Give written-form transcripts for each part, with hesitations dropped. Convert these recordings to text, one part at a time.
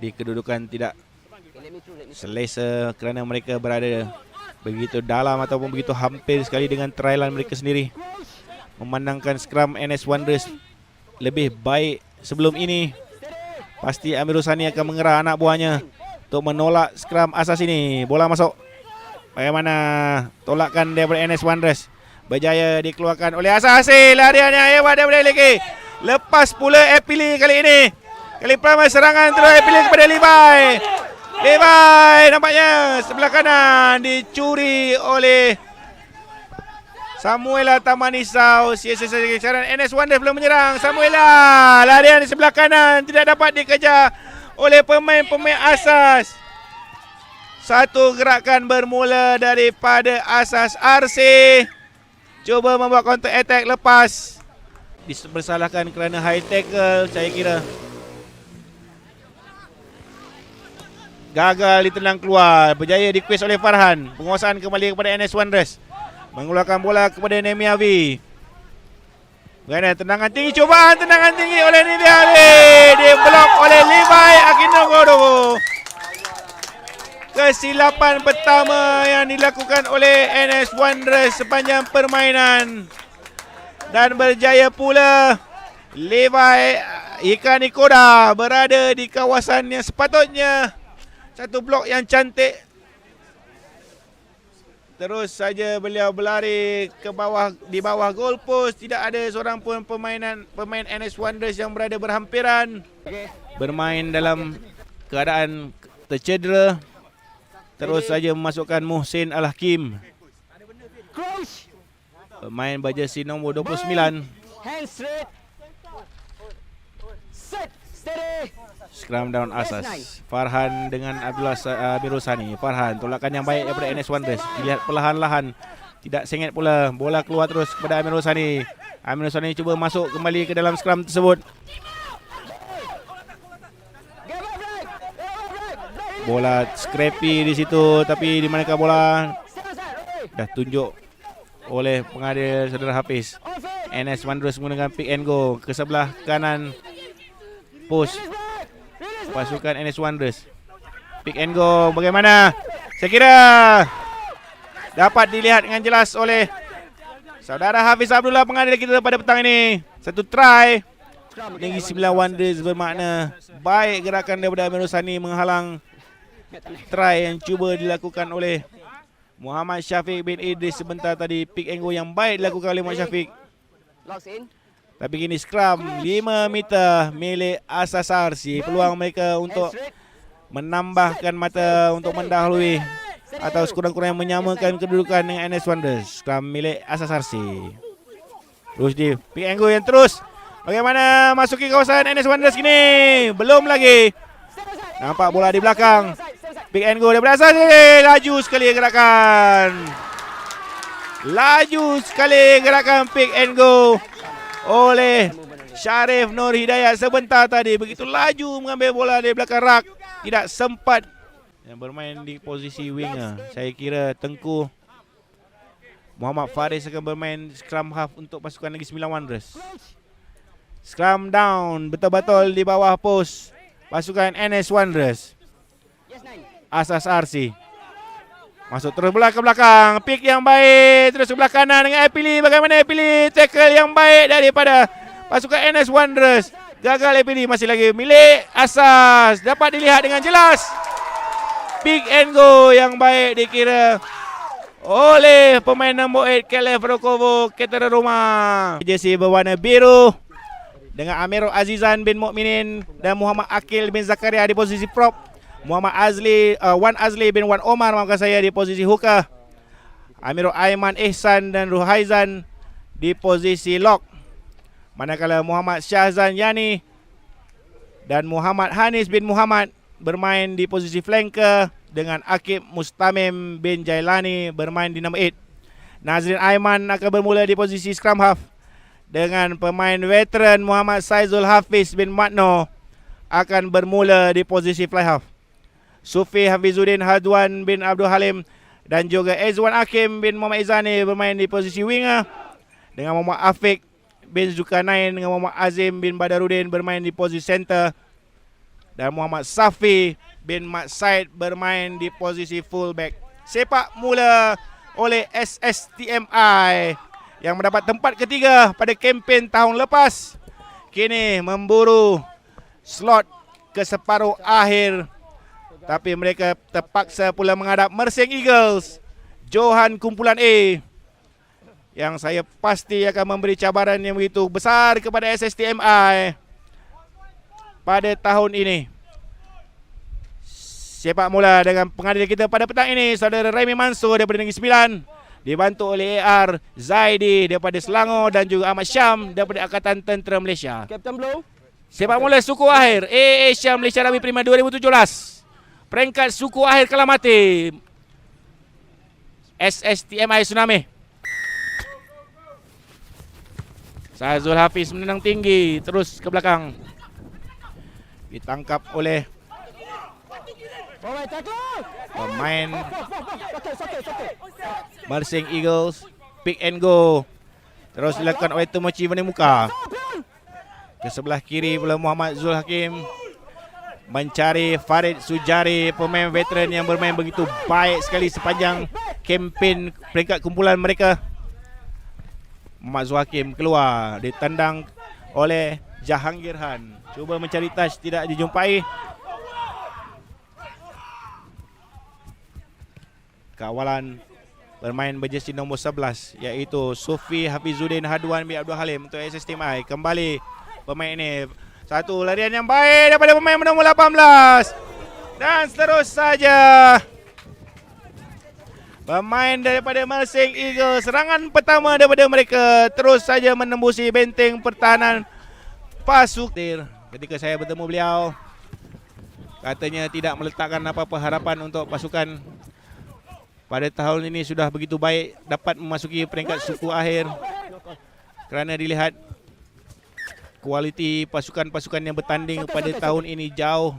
di kedudukan tidak selesa kerana mereka berada begitu dalam ataupun begitu hampir sekali dengan trailan mereka sendiri. Memandangkan skram NS Wanderers lebih baik sebelum ini, pasti Amirul Sani akan mengerah anak buahnya untuk menolak skram asas ini. Bola masuk. Bagaimana tolakan daripada NS Wanderers, berjaya dikeluarkan oleh Asas. Lariannya hebat daripada Leki. Lepas pula Epili kali ini. Kali pertama serangan terus Epili kepada Levi. Levi nampaknya sebelah kanan dicuri oleh Samuela Tamanisau. Sia-sia saja caran NS Wanderers belum menyerang. Samuela larian di sebelah kanan tidak dapat dikejar oleh pemain-pemain Asas. Satu gerakan bermula daripada Asas RC. Cuba membuat counter attack lepas. Dipersalahkan kerana high tackle saya kira. Gagal ditendang keluar. Berjaya dikuis oleh Farhan. Penguasaan kembali kepada NS Wanderers. Mengeluarkan bola kepada Nemiavi. Bagaimana tendangan tinggi. Cubaan tendangan tinggi oleh Nemiavi. Diblok oleh Levi Akinogoro. Kesilapan pertama yang dilakukan oleh NS Wanderers sepanjang permainan. Dan berjaya pula Levi Ika Nikoda berada di kawasan yang sepatutnya. Satu blok yang cantik. Terus saja beliau berlari ke bawah, di bawah goal post. Tidak ada seorang pun pemain NS Wanderers yang berada berhampiran. Bermain dalam keadaan tercedera. Terus saja memasukkan Muhsin Al-Hakim, pemain berjersey nombor 29. Scrum down Asas. Farhan dengan Abdullah Amirul Sani. Farhan tolakan yang baik daripada NS Wanderers. Dilihat perlahan-lahan. Tidak sengit pula. Bola keluar terus kepada Amirul Sani. Amirul Sani cuba masuk kembali ke dalam scrum tersebut. Bola scrappy di situ, tapi di manakah bola dah tunjuk oleh pengadil Saudara Hafiz. NS Wanderers menggunakan pick and go ke sebelah kanan post pasukan NS Wanderers. Pick and go bagaimana? Saya kira dapat dilihat dengan jelas oleh Saudara Hafiz Abdullah pengadil kita pada petang ini. Satu try Negeri Sembilan Wanderers bermakna baik gerakan daripada Amirul Sani menghalang try yang cuba dilakukan oleh Muhammad Syafiq bin Idris sebentar tadi. Pick and go yang baik dilakukan oleh Muhammad Syafiq. Tapi kini scrum 5 meter milik Asas RC. Peluang mereka untuk menambahkan mata untuk mendahului atau sekurang-kurangnya menyamakan kedudukan dengan NS Wanderers. Scrum milik Asas RC. Terus di pick and go yang terus. Bagaimana masuki kawasan NS Wanderers kini? Belum lagi. Nampak bola di belakang. Pick and go daripada Asas. Laju sekali gerakan. Laju sekali gerakan pick and go oleh Syarif Nur Hidayat sebentar tadi. Begitu laju mengambil bola dari belakang rak. Tidak sempat. Yang bermain di posisi winger, saya kira Tengku Muhammad Faris akan bermain scrum half untuk pasukan Negeri Sembilan Wanderers. Scrum down betul-betul di bawah pos pasukan NS Wanderers. Asas RC masuk terus bola ke belakang. Pick yang baik terus sebelah kanan dengan Epili. Bagaimana Epili? Tackle yang baik daripada pasukan NS Wanderers. Gagal Epili. Masih lagi milik Asas. Dapat dilihat dengan jelas. Pick and go yang baik dikira oleh pemain nombor 8 Kelev Rokovo Ketara Roma. Jersey berwarna biru dengan Amirul Azizan bin Mukminin dan Muhammad Akil bin Zakaria di posisi prop. Muhammad Azli, Wan Azli bin Wan Omar maafkan saya di posisi hooker. Amirul Aiman Ihsan dan Ruhaizan di posisi lock. Manakala Muhammad Syahzan Yani dan Muhammad Hanis bin Muhammad bermain di posisi flanker dengan Akib Mustamim bin Jailani bermain di nombor 8. Nazrin Aiman akan bermula di posisi scrum half dengan pemain veteran Muhammad Saizul Hafiz bin Matno akan bermula di posisi fly half. Sufi Hafizuddin Hadwan bin Abdul Halim dan juga Ezwan Hakim bin Muhammad Izani bermain di posisi winger dengan Muhammad Afiq bin Zulkarnain dengan Muhammad Azim bin Badaruddin bermain di posisi center. Dan Muhammad Safi bin Mat Said bermain di posisi fullback. Sepak mula oleh SSTMI yang mendapat tempat ketiga pada kempen tahun lepas. Kini memburu slot ke separuh akhir. Tapi mereka terpaksa pula menghadap Mersing Eagles, Johan kumpulan A, yang saya pasti akan memberi cabaran yang begitu besar kepada SSTMI pada tahun ini. Sepak mula dengan pengadil kita pada petang ini, saudara Raimi Mansur daripada Negeri Sembilan, dibantu oleh AR Zaidi daripada Selangor dan juga Ahmad Syam daripada Angkatan Tentera Malaysia. Captain Blow. Sepak mula suku akhir AA Syam Malaysia Rugby Prima 2017. Peringkat suku akhir kalah mati SSTMI Tsunami. Sazul Hafiz menendang tinggi terus ke belakang. Ditangkap oleh pemain Mersing Eagles. Pick and go. Terus dilakukan oleh Tomochi Vanemuka. Ke sebelah kiri pula Muhammad Zul Hakim mencari Farid Sujari, pemain veteran yang bermain begitu baik sekali sepanjang kempen peringkat kumpulan mereka. Muhammad Zul Hakim keluar, ditendang oleh Jahangir Han. Cuba mencari touch, tidak dijumpai. Kawalan bermain berjersey nombor 11 iaitu Sufi Hafizuddin Haduan bin Abdul Halim untuk SSTMI. Kembali pemain ini. Satu larian yang baik daripada pemain nombor 18. Dan terus saja pemain daripada Mersing Eagles, serangan pertama daripada mereka terus saja menembusi benteng pertahanan pasukan. Ketika saya bertemu beliau, katanya tidak meletakkan apa-apa harapan untuk pasukan pada tahun ini sudah begitu baik dapat memasuki peringkat suku akhir, kerana dilihat kualiti pasukan-pasukan yang bertanding pada tahun ini jauh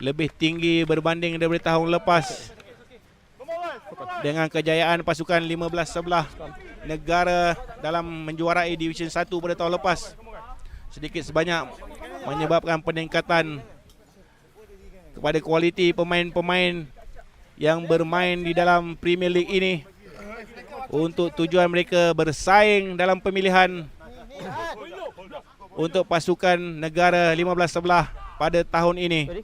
lebih tinggi berbanding daripada tahun lepas. Dengan kejayaan pasukan 15-11 negara dalam menjuarai Division 1 pada tahun lepas, sedikit sebanyak menyebabkan peningkatan kepada kualiti pemain-pemain yang bermain di dalam Premier League ini untuk tujuan mereka bersaing dalam pemilihan untuk pasukan negara 15-11 pada tahun ini.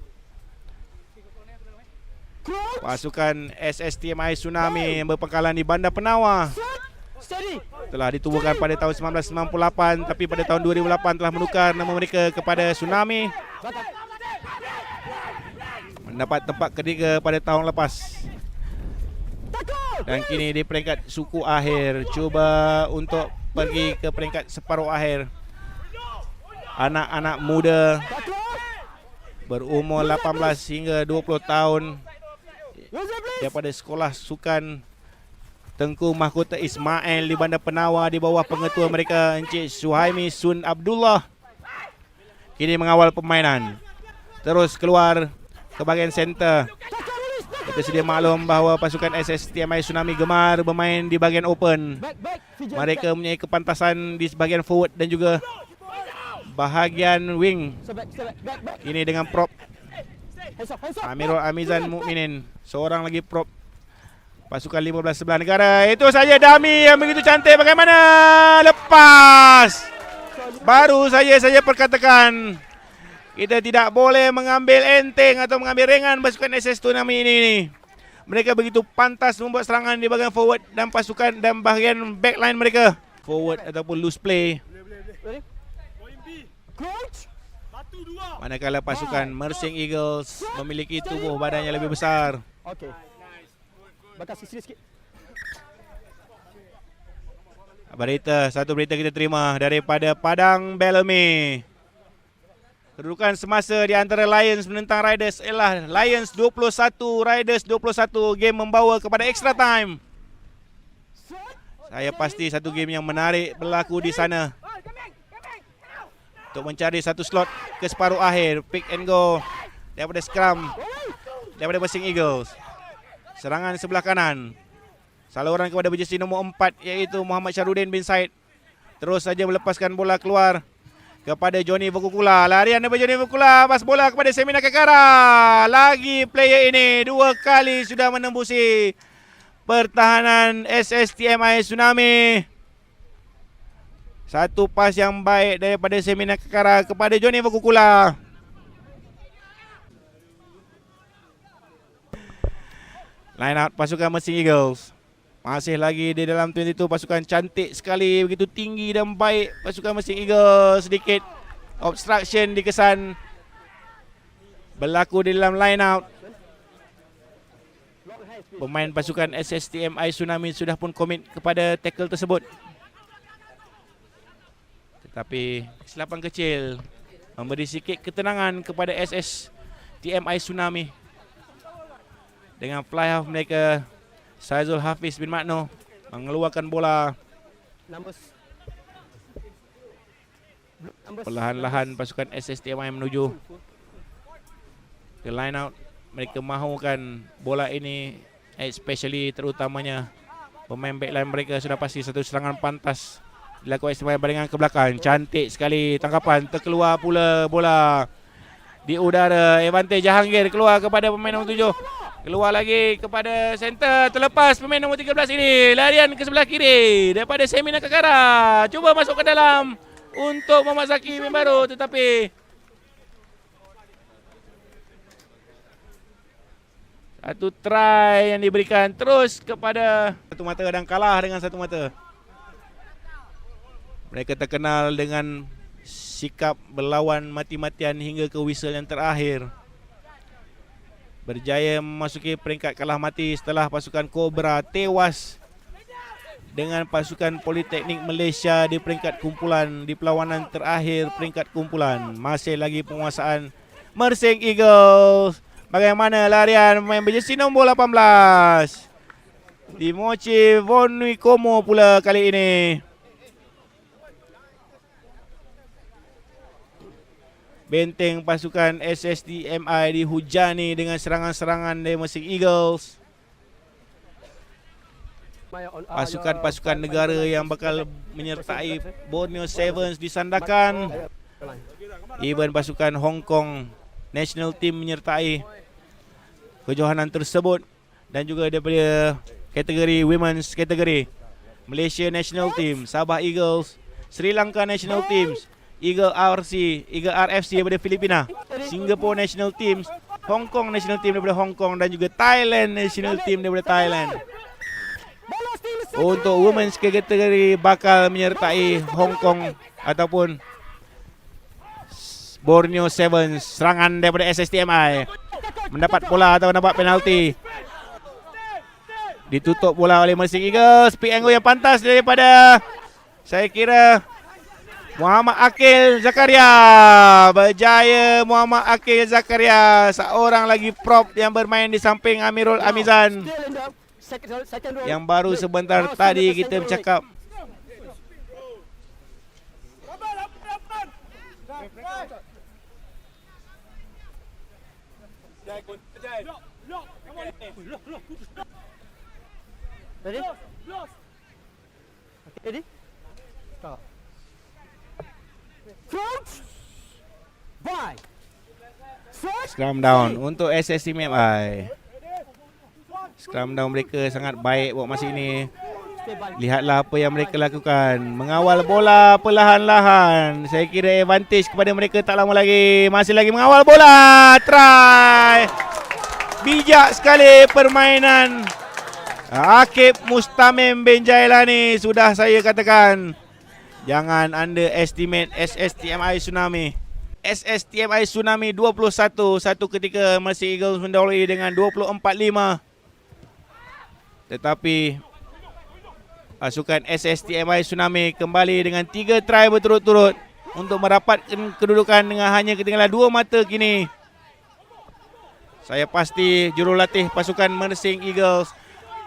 Pasukan SSTMI Tsunami yang berpangkalan di Bandar Penawar telah ditubuhkan pada tahun 1998, tapi pada tahun 2008 telah menukar nama mereka kepada Tsunami, mendapat tempat ketiga pada tahun lepas. Dan kini di peringkat suku akhir, cuba untuk pergi ke peringkat separuh akhir. Anak-anak muda berumur 18 hingga 20 tahun daripada sekolah sukan Tengku Mahkota Ismail di Bandar Penawar di bawah pengetua mereka Encik Suhaimi Sun Abdullah kini mengawal permainan. Terus keluar ke bahagian center. Kita sedia maklum bahawa pasukan SSTMI Tsunami gemar bermain di bahagian open. Mereka mempunyai kepantasan di bahagian forward dan juga bahagian wing. Ini dengan prop Amirul Amizan Mukminin, seorang lagi prop pasukan 15-11 negara. Itu saja dummy yang begitu cantik. Bagaimana? Lepas. Baru saja saya perkatakan, kita tidak boleh mengambil enteng atau mengambil ringan pasukan SS Tsunami ini. Mereka begitu pantas membuat serangan di bahagian forward dan pasukan dan bahagian backline mereka. Forward ataupun loose play. Manakala pasukan Mersing Eagles memiliki tubuh badan yang lebih besar. Okey. Bakar sisi sikit. Satu berita kita terima daripada Padang Bellamy. Kedudukan semasa di antara Lions menentang Riders ialah Lions 21, Riders 21. Game membawa kepada extra time. Saya pasti satu game yang menarik berlaku di sana. Untuk mencari satu slot ke separuh akhir. Pick and go daripada scrum daripada Mersing Eagles. Serangan sebelah kanan, saluran kepada berjersey nombor 4 iaitu Muhammad Syarudin bin Said. Terus saja melepaskan bola keluar kepada Johnny Vukukula. Larian daripada Johnny Vukukula, pas bola kepada Semina Kakara. Lagi player ini 2 kali sudah menembusi pertahanan SSTMI Tsunami. Satu pas yang baik daripada Semina Kakara kepada Johnny Vukukula. Line out pasukan Mersing Eagles. Masih lagi di dalam 22, pasukan cantik sekali, begitu tinggi dan baik pasukan Mersing Eagles. Sedikit obstruction dikesan berlaku di dalam line out. Pemain pasukan SSTMI Tsunami sudah pun komit kepada tackle tersebut. Tetapi kesilapan kecil memberi sikit ketenangan kepada SSTMI Tsunami. Dengan fly half mereka, Saizul Hafiz bin Makno mengeluarkan bola. Perlahan-lahan pasukan SSTMI menuju ke line out. Mereka mahukan bola ini, especially terutamanya pemain backline mereka sudah pasti satu serangan pantas dilakukan STMI baringan ke belakang. Cantik sekali tangkapan, terkeluar pula bola di udara. Evante Jahangir keluar kepada pemain nombor 7. Keluar lagi kepada center, terlepas pemain nombor 13 ini. Larian ke sebelah kiri daripada Semina Kakara. Cuba masuk ke dalam untuk memasuki pemain baru, tetapi satu try yang diberikan terus kepada satu mata dan kalah dengan satu mata. Mereka terkenal dengan sikap berlawan mati-matian hingga ke whistle yang terakhir. Berjaya memasuki peringkat kalah mati setelah pasukan Cobra tewas dengan pasukan Politeknik Malaysia di peringkat kumpulan, di perlawanan terakhir peringkat kumpulan. Masih lagi penguasaan Mersing Eagles. Bagaimana larian pemain berjersey nombor 18 Dimochi Vonwikomo pula kali ini. Benteng pasukan SSTMI dihujani dengan serangan-serangan dari Mersing Eagles. Pasukan-pasukan negara yang bakal menyertai Borneo Sevens disandarkan. Even pasukan Hong Kong National Team menyertai kejohanan tersebut. Dan juga daripada kategori Women's kategori, Malaysia National Team, Sabah Eagles, Sri Lanka National Teams, Eagle RFC daripada Filipina, Singapore National Teams, Hong Kong National Team daripada Hong Kong, dan juga Thailand National Team daripada Thailand. Untuk women's kategori bakal menyertai Hong Kong ataupun Borneo Sevens. Serangan daripada SSTMI, mendapat bola atau mendapat penalti. Ditutup bola oleh Mersing Eagles. Pick and go yang pantas daripada, saya kira, Muhammad Akil Zakaria. Berjaya Muhammad Akil Zakaria, seorang lagi prop yang bermain di samping Amirul Amizan, yang baru sebentar tadi kita bercakap. Ready? Start. Scrum down untuk SSTMI. Scrum down mereka sangat baik buat masa ini. Lihatlah apa yang mereka lakukan, mengawal bola perlahan-lahan. Saya kira advantage kepada mereka tak lama lagi. Masih lagi mengawal bola. Try. Bijak sekali permainan Akib Mustamim bin Jailani. Sudah saya katakan, jangan underestimate SSTMI Tsunami. SSTMI Tsunami 21. Satu ketika Mersing Eagles mendahului dengan 24-5. Tetapi pasukan SSTMI Tsunami kembali dengan 3 try berturut-turut untuk merapatkan kedudukan dengan hanya ketinggalan 2 mata kini. Saya pasti jurulatih pasukan Mersing Eagles,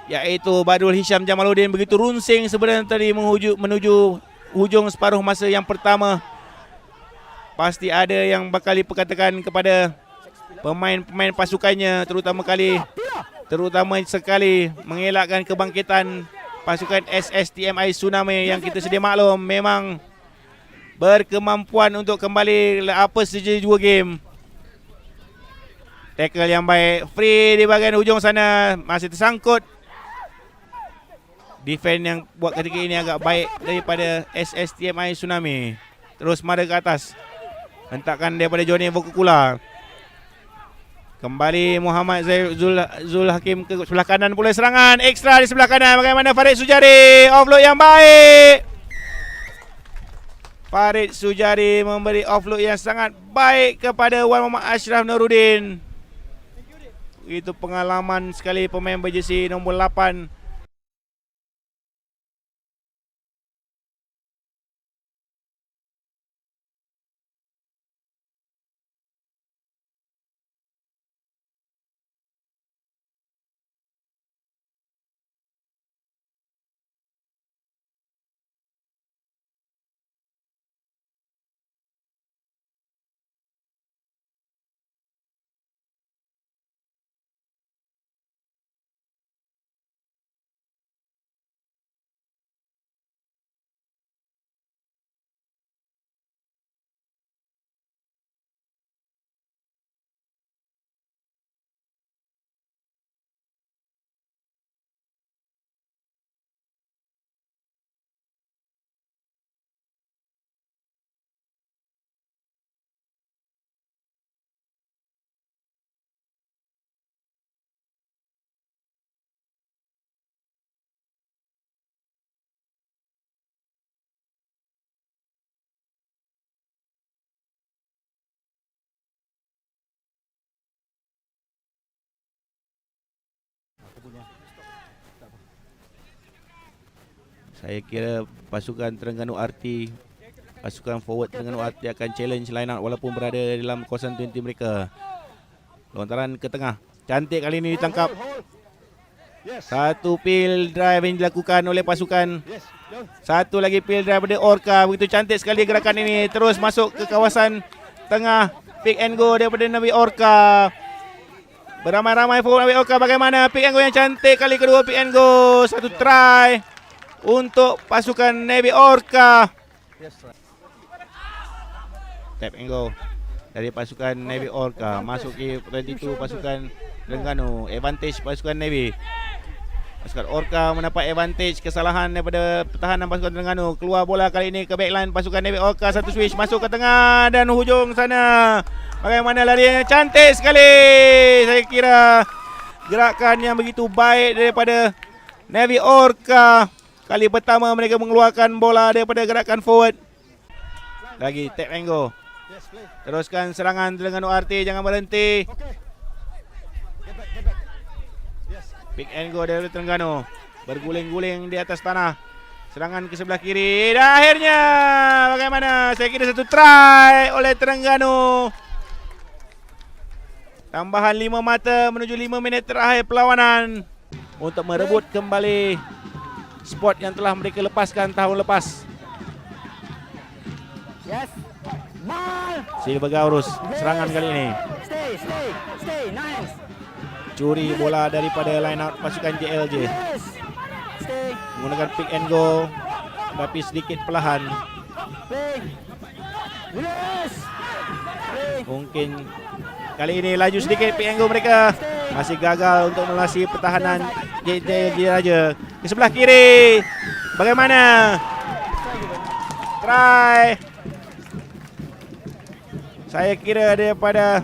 iaitu Badrul Hisham Jamaluddin, begitu runsing sebenarnya tadi menuju hujung separuh masa yang pertama. Pasti ada yang bakal diperkatakan kepada pemain-pemain pasukannya, terutama sekali mengelakkan kebangkitan pasukan SSTMI Tsunami yang kita sedia maklum memang berkemampuan untuk kembali apa saja 2 game. Tackle yang baik, free di bahagian hujung sana, masih tersangkut. Defend yang buat ketika ini agak baik daripada SSTMI Tsunami. Terus mara ke atas, hentakkan daripada Johnny Vokukula. Kembali Muhammad Zul Hakim ke sebelah kanan pula, serangan ekstra di sebelah kanan. Bagaimana Farid Sujari, offload yang baik. Farid Sujari memberi offload yang sangat baik kepada Wan Muhammad Ashraf Nuruddin. Itu pengalaman sekali pemain berjersey nombor 8. Saya kira pasukan Terengganu RT, pasukan forward Terengganu RT akan challenge line out walaupun berada dalam kawasan 20 mereka. Lontaran ke tengah, cantik kali ini ditangkap. Satu peel drive yang dilakukan oleh pasukan. Satu lagi peel drive daripada Orca. Begitu cantik sekali gerakan ini. Terus masuk ke kawasan tengah, pick and go daripada Nabi Orca. Beramai-ramai forward Nabi Orca. Bagaimana pick and go yang cantik kali kedua, pick and go. Satu try untuk pasukan Navy Orca. Tap and go dari pasukan Navy Orca. Masuk ke 22 pasukan Terengganu. Advantage pasukan Navy. Pasukan Orca mendapat advantage, kesalahan daripada pertahanan pasukan Terengganu. Keluar bola kali ini ke backline pasukan Navy Orca. Satu switch masuk ke tengah dan hujung sana. Bagaimana larian yang cantik sekali. Saya kira gerakan yang begitu baik daripada Navy Orca. Kali pertama mereka mengeluarkan bola daripada gerakan forward. Lagi tap and go. Teruskan serangan Terengganu RT, jangan berhenti. Pick and go dari Terengganu. Berguling-guling di atas tanah. Serangan ke sebelah kiri. Dan akhirnya bagaimana? Saya kira satu try oleh Terengganu. Tambahan 5 mata menuju 5 minit terakhir perlawanan untuk merebut kembali spot yang telah mereka lepaskan tahun lepas. Yes. Ball. Silver Gaurus serangan kali ini. Stay. Nice. Curi bola daripada line out pasukan JLJ. Yes. Stay. Menggunakan pick and go tapi sedikit perlahan. Play. Yes. Play. Mungkin kali ini laju sedikit pick and go mereka. Masih gagal untuk melasi pertahanan JLJ Raja. Di sebelah kiri. Bagaimana? Try. Saya kira daripada